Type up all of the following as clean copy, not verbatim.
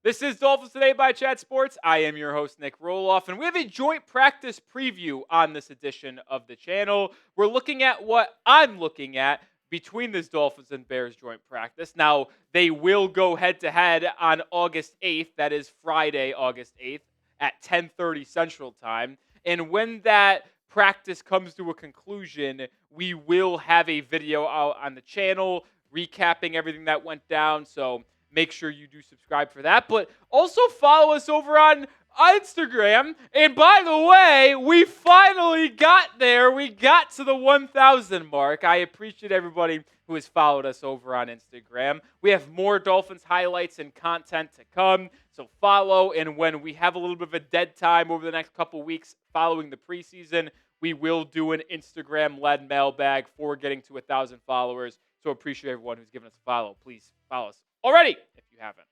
This is Dolphins Today by Chat Sports. I am your host, Nic Rohloff, and we have a joint practice preview on this edition of the channel. We're looking at what I'm looking at between this Dolphins and Bears joint practice. Now, they will go head-to-head on August 8th. That is Friday, August 8th at 10:30 Central Time. And when that practice comes to a conclusion, we will have a video out on the channel recapping everything that went down. So make sure you do subscribe for that. But also follow us over on Instagram. And by the way, we finally got there. We got to the 1,000 mark. I appreciate everybody who has followed us over on Instagram. We have more Dolphins highlights and content to come. So follow. And when we have a little bit of a dead time over the next couple weeks following the preseason, we will do an Instagram-led mailbag for getting to 1,000 followers. So appreciate everyone who's given us a follow. Please follow us already if you haven't.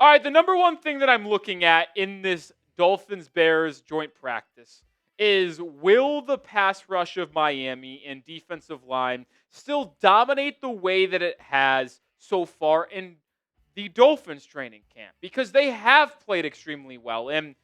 All right, the number one thing that I'm looking at in this Dolphins-Bears joint practice is, will the pass rush of Miami and defensive line still dominate the way that it has so far in the Dolphins training camp? Because they have played extremely well. And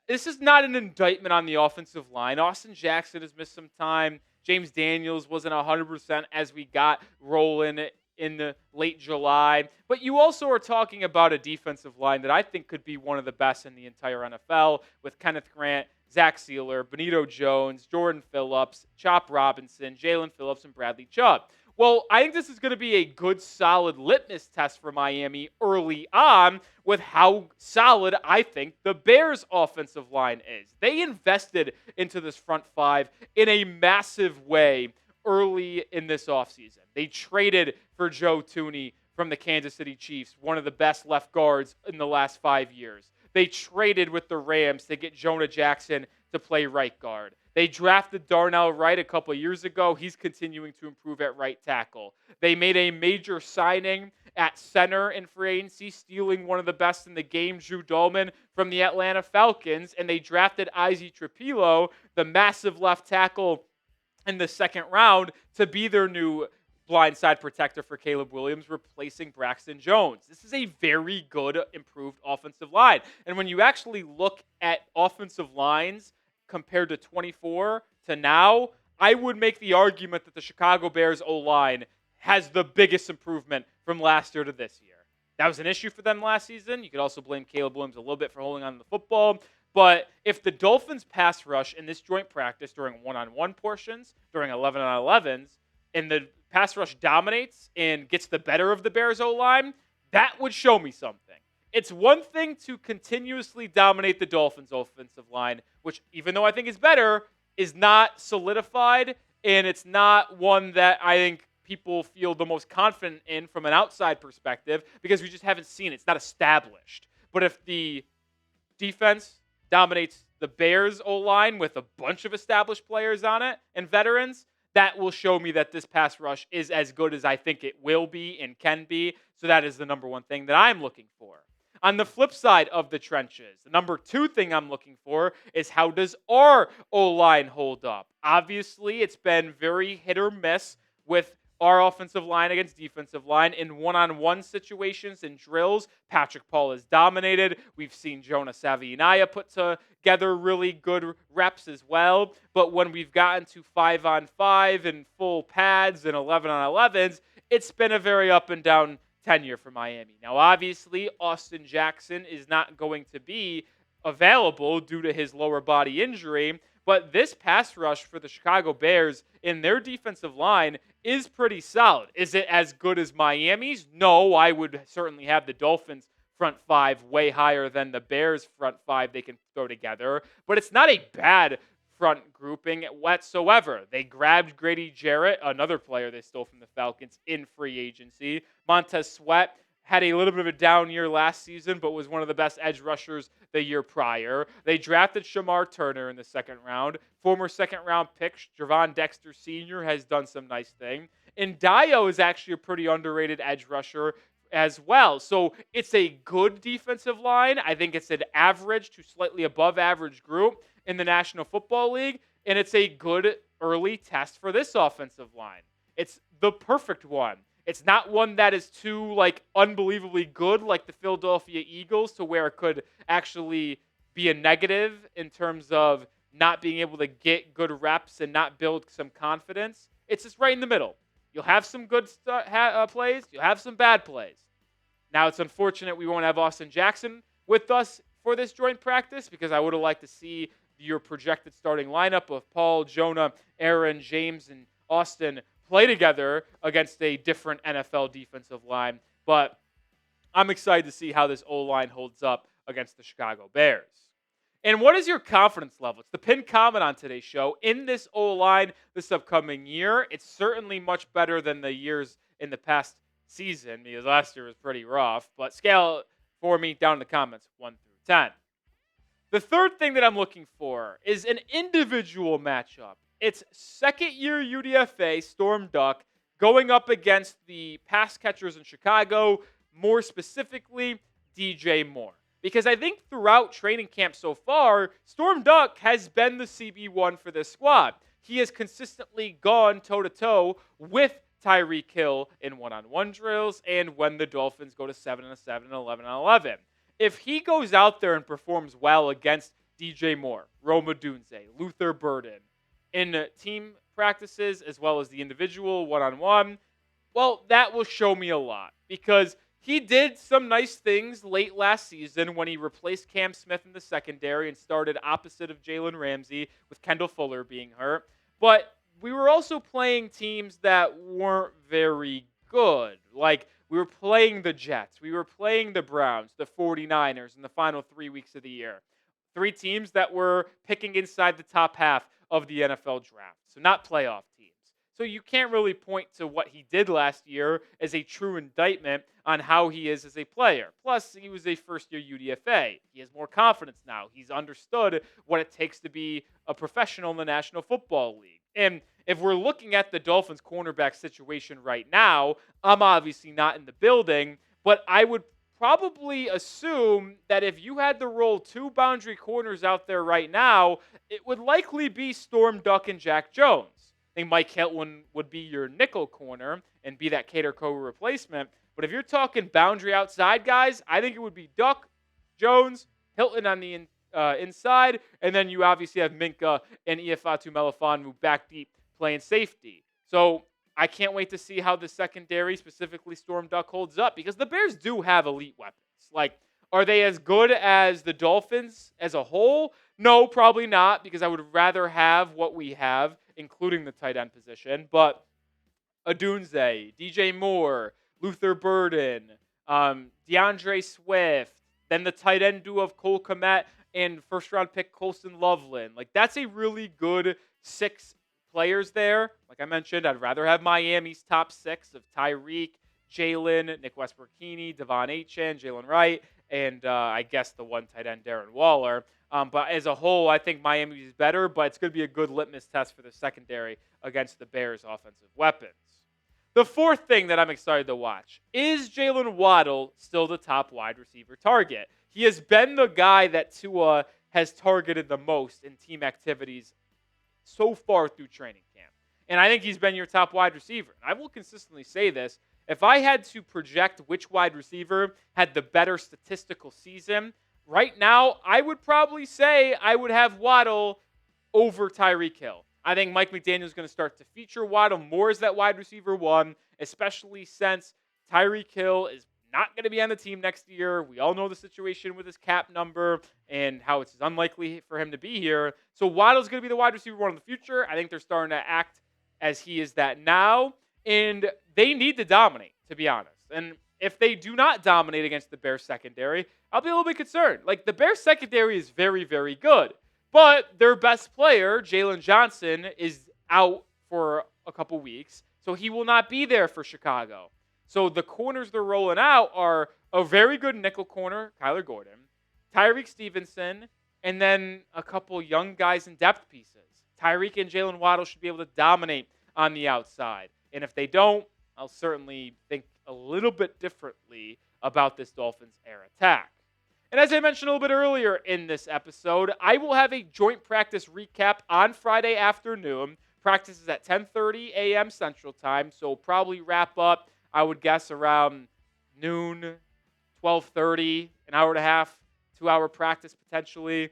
this is not an indictment on the offensive line. Austin Jackson has missed some time. James Daniels wasn't 100% as we got rolling in the late July. But you also are talking about a defensive line that I think could be one of the best in the entire NFL, with Kenneth Grant, Zach Sealer, Benito Jones, Jordan Phillips, Chop Robinson, Jalen Phillips, and Bradley Chubb. Well, I think this is going to be a good, solid litmus test for Miami early on with how solid I think the Bears' offensive line is. They invested into this front five in a massive way early in this offseason. They traded for Joe Thuney from the Kansas City Chiefs, one of the best left guards in the last 5 years. They traded with the Rams to get Jonah Jackson to play right guard. They drafted Darnell Wright a couple of years ago. He's continuing to improve at right tackle. They made a major signing at center in free agency, stealing one of the best in the game, Drew Dolman, from the Atlanta Falcons. And they drafted Izzy Trapilo, the massive left tackle, in the second round to be their new blindside protector for Caleb Williams, replacing Braxton Jones. This is a very good, improved offensive line. And when you actually look at offensive lines compared to 24 to now, I would make the argument that the Chicago Bears O-line has the biggest improvement from last year to this year. That was an issue for them last season. You could also blame Caleb Williams a little bit for holding on to the football. But if the Dolphins pass rush in this joint practice during one-on-one portions, during 11-on-11s, and the pass rush dominates and gets the better of the Bears O-line, that would show me something. It's one thing to continuously dominate the Dolphins' offensive line, which, even though I think is better, is not solidified, and it's not one that I think people feel the most confident in from an outside perspective, because we just haven't seen it. It's not established. But if the defense dominates the Bears O-line with a bunch of established players on it and veterans, that will show me that this pass rush is as good as I think it will be and can be. So that is the number one thing that I'm looking for. On the flip side of the trenches, the number two thing I'm looking for is, how does our O-line hold up? Obviously, it's been very hit or miss with our offensive line against defensive line. In one-on-one situations and drills, Patrick Paul has dominated. We've seen Jonah Savianaya put together really good reps as well. But when we've gotten to 5-on-5 and full pads and 11-on-11s, it's been a very up and down tenure for Miami. Now, obviously, Austin Jackson is not going to be available due to his lower body injury, but this pass rush for the Chicago Bears in their defensive line is pretty solid. Is it as good as Miami's? No, I would certainly have the Dolphins front five way higher than the Bears front five they can throw together, but it's not a bad front grouping whatsoever. They grabbed Grady Jarrett, another player they stole from the Falcons, in free agency. Montez Sweat had a little bit of a down year last season, but was one of the best edge rushers the year prior. They drafted Shamar Turner in the second round. Former second-round pick Javon Dexter Sr. has done some nice thing. And Dio is actually a pretty underrated edge rusher as well. So it's a good defensive line. I think it's an average to slightly above average group in the National Football League, and it's a good early test for this offensive line. It's the perfect one. It's not one that is too unbelievably good like the Philadelphia Eagles to where it could actually be a negative in terms of not being able to get good reps and not build some confidence. It's just right in the middle. You'll have some good plays. You'll have some bad plays. Now, it's unfortunate we won't have Austin Jackson with us for this joint practice because I would have liked to see your projected starting lineup of Paul, Jonah, Aaron, James, and Austin play together against a different NFL defensive line. But I'm excited to see how this O-line holds up against the Chicago Bears. And what is your confidence level? It's the pinned comment on today's show. In this O-line this upcoming year, it's certainly much better than the years in the past season because last year was pretty rough. But scale it for me down in the comments, 1 through 10. The third thing that I'm looking for is an individual matchup. It's second-year UDFA Storm Duck going up against the pass catchers in Chicago, more specifically DJ Moore. Because I think throughout training camp so far, Storm Duck has been the CB1 for this squad. He has consistently gone toe-to-toe with Tyreek Hill in one-on-one drills and when the Dolphins go to 7-7 and 11-11. If he goes out there and performs well against DJ Moore, Rome Odunze, Luther Burden, in team practices as well as the individual one-on-one, well, that will show me a lot because he did some nice things late last season when he replaced Cam Smith in the secondary and started opposite of Jalen Ramsey with Kendall Fuller being hurt. But we were also playing teams that weren't very good. Like, we were playing the Jets. We were playing the Browns, the 49ers in the final 3 weeks of the year. 3 teams that were picking inside the top half of the NFL draft. So not playoff teams. So you can't really point to what he did last year as a true indictment on how he is as a player. Plus, he was a first-year UDFA. He has more confidence now. He's understood what it takes to be a professional in the National Football League. And if we're looking at the Dolphins cornerback situation right now, I'm obviously not in the building, but I would probably assume that if you had to roll 2 boundary corners out there right now, it would likely be Storm Duck and Jack Jones. I think Mike Hilton would be your nickel corner and be that Cater Cove replacement. But if you're talking boundary outside guys, I think it would be Duck, Jones, Hilton on the inside, and then you obviously have Minka and Iafatu Melifonwu back deep playing safety. So I can't wait to see how the secondary, specifically Storm Duck, holds up because the Bears do have elite weapons. Like, are they as good as the Dolphins as a whole? No, probably not, because I would rather have what we have, including the tight end position. But Odunze, DJ Moore, Luther Burden, DeAndre Swift, then the tight end duo of Cole Kmet and first-round pick Colston Loveland. Like, that's a really good 6 players there. Like I mentioned, I'd rather have Miami's top 6 of Tyreek, Jalen, Nick Westbrook-Keeney, Devon Achane, Jalen Wright, and I guess the one tight end, Darren Waller. But as a whole, I think Miami is better, but it's going to be a good litmus test for the secondary against the Bears' offensive weapons. The fourth thing that I'm excited to watch is Jalen Waddle still the top wide receiver target. He has been the guy that Tua has targeted the most in team activities so far through training camp. And I think he's been your top wide receiver. And I will consistently say this. If I had to project which wide receiver had the better statistical season, right now I would probably say I would have Waddle over Tyreek Hill. I think Mike McDaniel is going to start to feature Waddle more as that wide receiver 1, especially since Tyreek Hill is not going to be on the team next year. We all know the situation with his cap number and how it's unlikely for him to be here. So Waddle's going to be the wide receiver 1 in the future. I think they're starting to act as he is that now. And they need to dominate, to be honest. And if they do not dominate against the Bears secondary, I'll be a little bit concerned. Like, the Bears secondary is very, very good. But their best player, Jalen Johnson, is out for a couple weeks. So he will not be there for Chicago. So the corners they're rolling out are a very good nickel corner, Kyler Gordon, Tyreek Stevenson, and then a couple young guys in depth pieces. Tyreek and Jalen Waddle should be able to dominate on the outside. And if they don't, I'll certainly think a little bit differently about this Dolphins air attack. And as I mentioned a little bit earlier in this episode, I will have a joint practice recap on Friday afternoon. Practice is at 10:30 a.m. Central Time, so probably wrap up I would guess around noon, 12:30, an hour and a half, 2-hour practice potentially.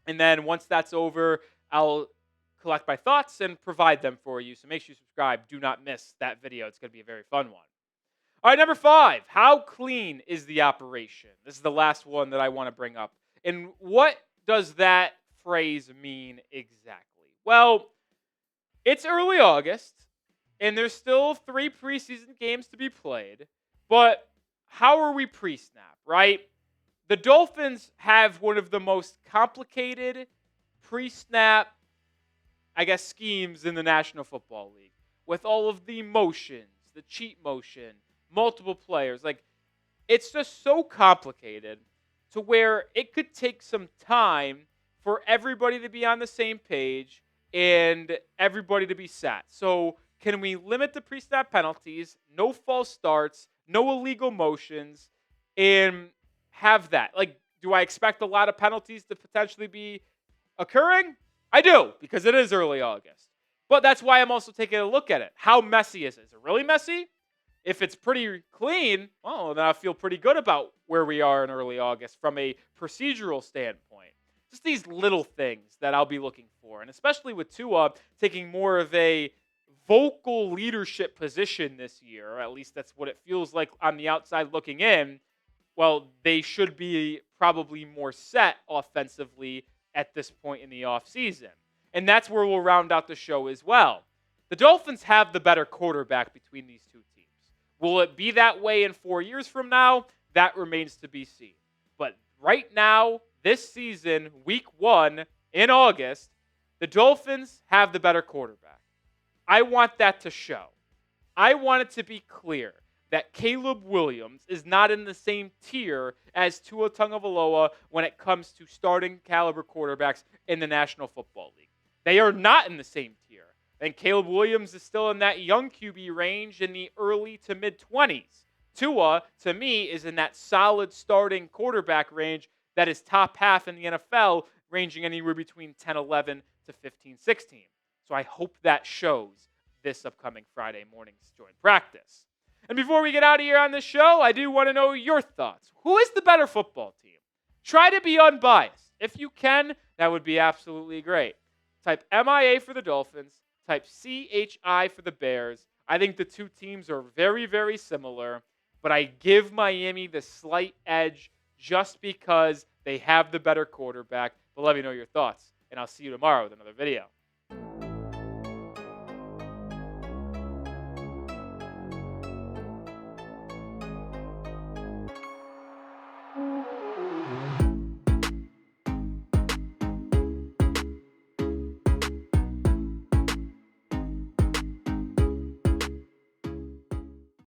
And then once that's over, I'll collect my thoughts and provide them for you. So make sure you subscribe. Do not miss that video. It's going to be a very fun one. All right, number 5. How clean is the operation? This is the last one that I want to bring up. And what does that phrase mean exactly? Well, it's early August, and there's still 3 preseason games to be played. But how are we pre-snap, right? The Dolphins have one of the most complicated pre-snap, schemes in the National Football League, with all of the motions, the cheat motion, multiple players. It's just so complicated to where it could take some time for everybody to be on the same page and everybody to be set. So can we limit the pre-snap penalties, no false starts, no illegal motions, and have that? Do I expect a lot of penalties to potentially be occurring? I do, because it is early August. But that's why I'm also taking a look at it. How messy is it? Is it really messy? If it's pretty clean, well, then I feel pretty good about where we are in early August from a procedural standpoint. Just these little things that I'll be looking for. And especially with Tua taking more of a vocal leadership position this year, or at least that's what it feels like on the outside looking in. Well, they should be probably more set offensively at this point in the offseason. And that's where we'll round out the show as well. The Dolphins have the better quarterback between these two teams. Will it be that way in 4 years from now? That remains to be seen. But right now, this season, week 1 in August, the Dolphins have the better quarterback. I want that to show. I want it to be clear that Caleb Williams is not in the same tier as Tua Tagovailoa when it comes to starting caliber quarterbacks in the National Football League. They are not in the same tier. And Caleb Williams is still in that young QB range in the early to mid-20s. Tua, to me, is in that solid starting quarterback range that is top half in the NFL, ranging anywhere between 10-11 to 15-16. So I hope that shows this upcoming Friday morning's joint practice. And before we get out of here on this show, I do want to know your thoughts. Who is the better football team? Try to be unbiased. If you can, that would be absolutely great. Type MIA for the Dolphins. Type CHI for the Bears. I think the two teams are very, very similar, but I give Miami the slight edge just because they have the better quarterback. But let me know your thoughts, and I'll see you tomorrow with another video.